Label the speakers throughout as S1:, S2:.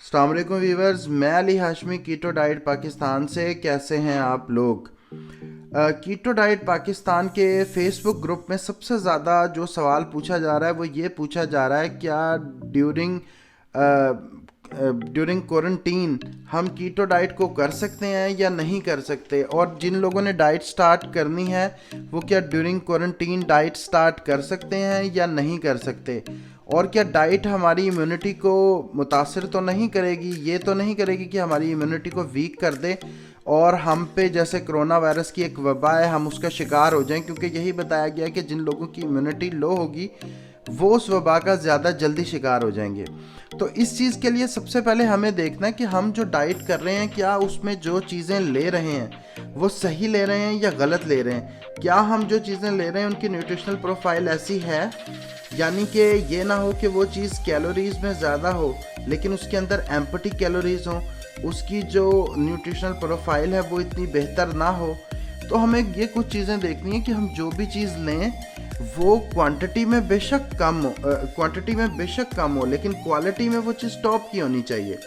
S1: अस्सलाम वालेकुम व्यूवर्स, मैं अली हाशमी कीटो डाइट पाकिस्तान से। कैसे हैं आप लोग? कीटो डाइट पाकिस्तान के फेसबुक ग्रुप में सबसे ज़्यादा जो सवाल पूछा जा रहा है वो ये पूछा जा रहा है, क्या ड्यूरिंग ड्यूरिंग क्वारंटीन हम कीटो डाइट को कर सकते हैं या नहीं कर सकते, और जिन लोगों ने डाइट स्टार्ट करनी है वो क्या ड्यूरिंग क्वारंटीन डाइट स्टार्ट कर सकते हैं या नहीं कर सकते, और क्या डाइट हमारी इम्यूनिटी को मुतासर तो नहीं करेगी, ये तो नहीं करेगी कि हमारी इम्यूनिटी को वीक कर दे और हम पे जैसे कोरोना वायरस की एक वबा है हम उसका शिकार हो जाएं, क्योंकि यही बताया गया है कि जिन लोगों की इम्यूनिटी लो होगी वो उस वबा का ज़्यादा जल्दी शिकार हो जाएंगे। तो इस चीज़ के लिए सबसे पहले हमें देखना है कि हम जो डाइट कर रहे हैं क्या उसमें जो चीज़ें ले रहे हैं वो सही ले रहे हैं या गलत ले रहे हैं। क्या हम जो चीज़ें ले रहे हैं उनकी न्यूट्रिशनल प्रोफाइल ऐसी है, यानी कि ये ना हो कि वो चीज़ कैलोरीज में ज़्यादा हो लेकिन उसके अंदर एम्पटी कैलोरीज हो, उसकी जो न्यूट्रिशनल प्रोफाइल है वो इतनी बेहतर ना हो। तो हमें ये कुछ चीज़ें देखनी है कि हम जो भी चीज़ लें वो क्वांटिटी में बेशक कम हो लेकिन क्वालिटी में वो चीज़ टॉप की होनी चाहिए।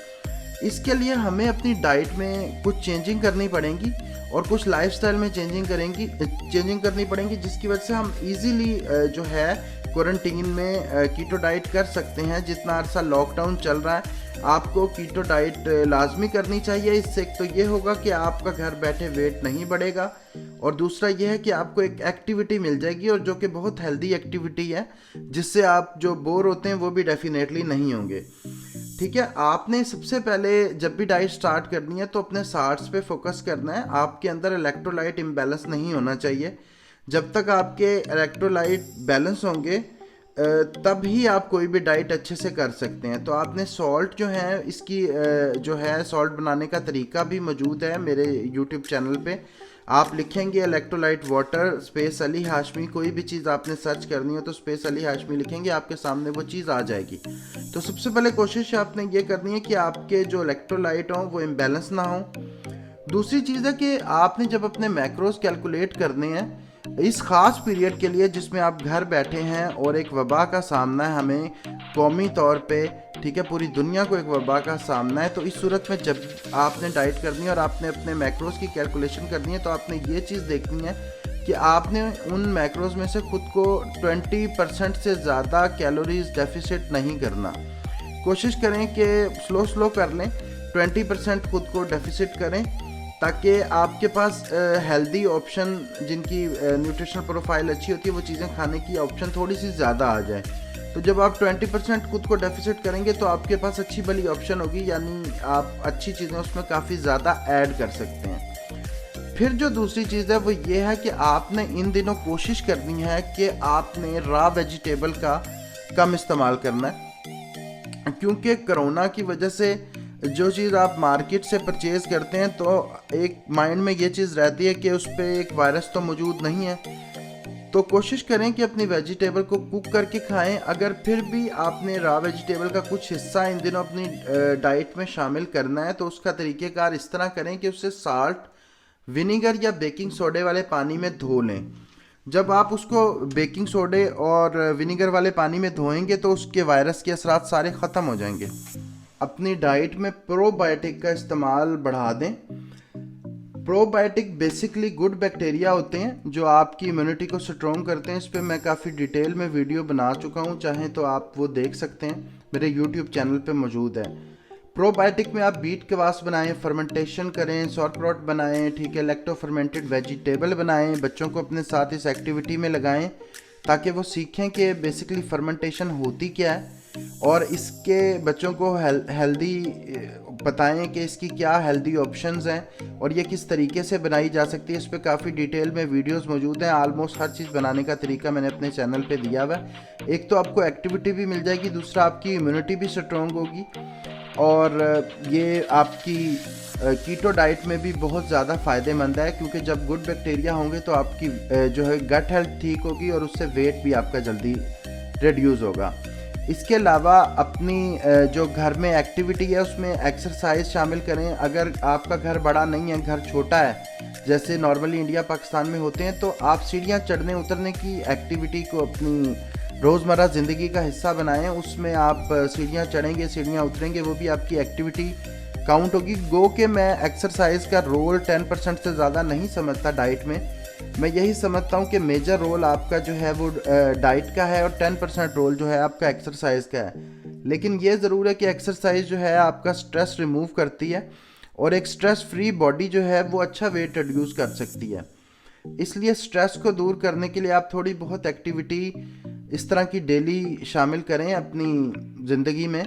S1: इसके लिए हमें अपनी डाइट में कुछ चेंजिंग करनी पड़ेंगी और कुछ लाइफस्टाइल में चेंजिंग करनी पड़ेंगी, जिसकी वजह से हम इजीली जो है क्वारंटीन में कीटो डाइट कर सकते हैं। जितना अरसा लॉकडाउन चल रहा है आपको कीटो डाइट लाजमी करनी चाहिए। इससे एक तो ये होगा कि आपका घर बैठे वेट नहीं बढ़ेगा, और दूसरा ये है कि आपको एक एक्टिविटी मिल जाएगी और जो कि बहुत हेल्दी एक्टिविटी है, जिससे आप जो बोर होते हैं वो भी डेफिनेटली नहीं होंगे। ठीक है, आपने सबसे पहले जब भी डाइट स्टार्ट करनी है तो अपने साल्ट्स पे फोकस करना है। आपके अंदर इलेक्ट्रोलाइट इम्बैलेंस नहीं होना चाहिए। जब तक आपके इलेक्ट्रोलाइट बैलेंस होंगे तब ही आप कोई भी डाइट अच्छे से कर सकते हैं। तो आपने सॉल्ट जो है इसकी जो है सॉल्ट बनाने का तरीका भी मौजूद है मेरे यूट्यूब चैनल पे। आप लिखेंगे electrolyte water space Ali Hashmi, कोई भी चीज़ आपने सर्च करनी हो तो स्पेस अली हाशमी लिखेंगे, आपके सामने वो चीज़ आ जाएगी। तो सबसे पहले कोशिश आपने ये करनी है कि आपके जो इलेक्ट्रोलाइट हों वो इम्बैलेंस ना हो। दूसरी चीज़ है कि आपने जब अपने मैक्रोज कैलकुलेट करने हैं इस ख़ास पीरियड के लिए जिसमें आप घर बैठे हैं और एक वबा का सामना है हमें कौमी तौर पे, ठीक है, पूरी दुनिया को एक वबा का सामना है, तो इस सूरत में जब आपने डाइट करनी है और आपने अपने मैक्रोज की कैलकुलेशन करनी है तो आपने ये चीज़ देखनी है कि आपने उन मैक्रोज में से खुद को 20% से ज़्यादा कैलोरीज डेफिसिट नहीं करना। कोशिश करें कि स्लो कर लें, 20% खुद को डेफिसिट करें ताकि आपके पास हेल्दी ऑप्शन जिनकी न्यूट्रिशनल प्रोफाइल अच्छी होती है वो चीज़ें खाने की ऑप्शन थोड़ी सी ज़्यादा आ जाए। तो जब आप 20% खुद को डेफिसिट करेंगे तो आपके पास अच्छी भली ऑप्शन होगी, यानी आप अच्छी चीज़ें उसमें काफ़ी ज़्यादा ऐड कर सकते हैं। फिर जो दूसरी चीज़ है वो ये है कि आपने इन दिनों कोशिश करनी है कि आपने रॉ वेजिटेबल का कम इस्तेमाल करना है, क्योंकि कोरोना की वजह से जो चीज़ आप मार्केट से परचेज़ करते हैं तो एक माइंड में ये चीज़ रहती है कि उस पर एक वायरस तो मौजूद नहीं है। तो कोशिश करें कि अपनी वेजिटेबल को कुक करके खाएं। अगर फिर भी आपने रॉ वेजिटेबल का कुछ हिस्सा इन दिनों अपनी डाइट में शामिल करना है तो उसका तरीक़ेकार इस तरह करें कि उसे साल्ट, विनीगर या बेकिंग सोडे वाले पानी में धो लें। जब आप उसको बेकिंग सोडे और विनीगर वाले पानी में धोएंगे तो उसके वायरस के असरात सारे ख़त्म हो जाएंगे। अपनी डाइट में प्रोबायोटिक का इस्तेमाल बढ़ा दें। प्रोबायोटिक बेसिकली गुड बैक्टीरिया होते हैं जो आपकी इम्यूनिटी को स्ट्रॉन्ग करते हैं। इस पर मैं काफ़ी डिटेल में वीडियो बना चुका हूँ, चाहें तो आप वो देख सकते हैं, मेरे यूट्यूब चैनल पे मौजूद है। प्रोबायोटिक में आप बीट कवास बनाएं, फर्मेंटेशन करें, सॉरप्रोट बनाएं, ठीक है, लैक्टो फर्मेंटेड वेजिटेबल बनाएं, बच्चों को अपने साथ इस एक्टिविटी में लगाएं ताकि वो सीखें कि बेसिकली फर्मेंटेशन होती क्या है और इसके बच्चों को हेल्दी बताएं कि इसकी क्या हेल्दी ऑप्शंस हैं और ये किस तरीके से बनाई जा सकती है। इस पर काफ़ी डिटेल में वीडियोस मौजूद हैं। ऑलमोस्ट हर चीज़ बनाने का तरीका मैंने अपने चैनल पे दिया हुआ है। एक तो आपको एक्टिविटी भी मिल जाएगी, दूसरा आपकी इम्यूनिटी भी स्ट्रॉन्ग होगी, और ये आपकी कीटो डाइट में भी बहुत ज़्यादा फ़ायदेमंद है, क्योंकि जब गुड बैक्टीरिया होंगे तो आपकी जो है गट हेल्थ ठीक होगी और उससे वेट भी आपका जल्दी रिड्यूस होगा। इसके अलावा अपनी जो घर में एक्टिविटी है उसमें एक्सरसाइज शामिल करें। अगर आपका घर बड़ा नहीं है, घर छोटा है, जैसे नॉर्मली इंडिया पाकिस्तान में होते हैं, तो आप सीढ़ियाँ चढ़ने उतरने की एक्टिविटी को अपनी रोज़मर्रा ज़िंदगी का हिस्सा बनाएं। उसमें आप सीढ़ियाँ चढ़ेंगे, सीढ़ियाँ उतरेंगे, वो भी आपकी एक्टिविटी काउंट होगी। गो के मैं एक्सरसाइज का रोल 10% से ज़्यादा नहीं समझता डाइट में। मैं यही समझता हूँ कि मेजर रोल आपका जो है वो डाइट का है और 10% रोल जो है आपका एक्सरसाइज का है। लेकिन ये ज़रूर है कि एक्सरसाइज जो है आपका स्ट्रेस रिमूव करती है और एक स्ट्रेस फ्री बॉडी जो है वो अच्छा वेट रिड्यूस कर सकती है। इसलिए स्ट्रेस को दूर करने के लिए आप थोड़ी बहुत एक्टिविटी इस तरह की डेली शामिल करें अपनी ज़िंदगी में।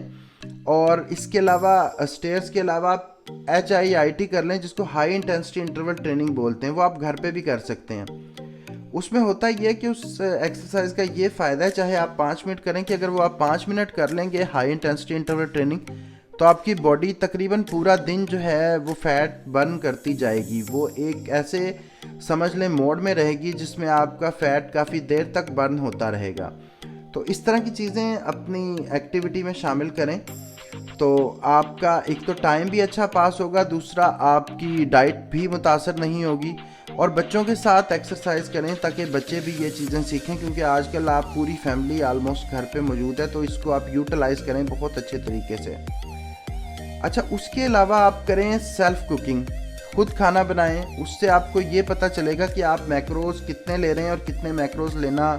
S1: और इसके अलावा स्टेयर्स के अलावा आप HIIT कर लें, जिसको हाई इंटेंसिटी इंटरवल ट्रेनिंग बोलते हैं। वो आप घर पे भी कर सकते हैं। उसमें होता ये है कि उस एक्सरसाइज का ये फ़ायदा है, चाहे आप 5 मिनट करें, कि अगर वो आप 5 मिनट कर लेंगे हाई इंटेंसिटी इंटरवल ट्रेनिंग, तो आपकी बॉडी तकरीबन पूरा दिन जो है वो फैट बर्न करती जाएगी। वो एक ऐसे समझ लें मोड में रहेगी जिसमें आपका फ़ैट काफ़ी देर तक बर्न होता रहेगा। तो इस तरह की चीज़ें अपनी एक्टिविटी में शामिल करें, तो आपका एक तो टाइम भी अच्छा पास होगा, दूसरा आपकी डाइट भी मुतासर नहीं होगी। और बच्चों के साथ एक्सरसाइज करें ताकि बच्चे भी ये चीज़ें सीखें, क्योंकि आजकल आप पूरी फैमिली आलमोस्ट घर पे मौजूद है, तो इसको आप यूटिलाइज़ करें बहुत अच्छे तरीके से। अच्छा, उसके अलावा आप करें सेल्फ कुकिंग, खुद खाना बनाएं। उससे आपको ये पता चलेगा कि आप मैक्रोज कितने ले रहे हैं और कितने मैक्रोज लेना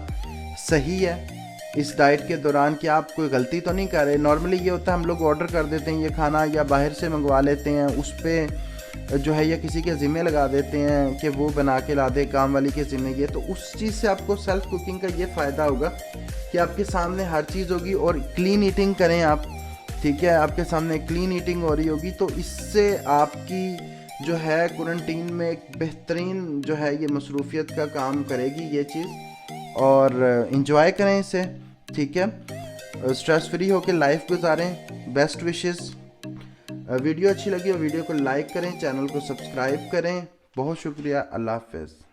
S1: सही है इस डाइट के दौरान, कि आप कोई गलती तो नहीं कर रहे। नॉर्मली ये होता है हम लोग ऑर्डर कर देते हैं ये खाना या बाहर से मंगवा लेते हैं, उस पर जो है या किसी के ज़िम्मे लगा देते हैं कि वो बना के ला दे, काम वाली के ज़िम्मे ये। तो उस चीज़ से आपको सेल्फ कुकिंग का ये फ़ायदा होगा कि आपके सामने हर चीज़ होगी और क्लीन ईटिंग करें आप, ठीक है, आपके सामने क्लीन ईटिंग हो रही होगी। तो इससे आपकी जो है क्वारंटीन में एक बेहतरीन जो है ये मसरूफियत का काम करेगी ये चीज़। और इन्जॉय करें इसे, ठीक है, स्ट्रेस फ्री होकर लाइफ गुजारें। Best wishes. वीडियो अच्छी लगी हो वीडियो को लाइक करें, चैनल को सब्सक्राइब करें। बहुत शुक्रिया। अल्लाह हाफ़िज़।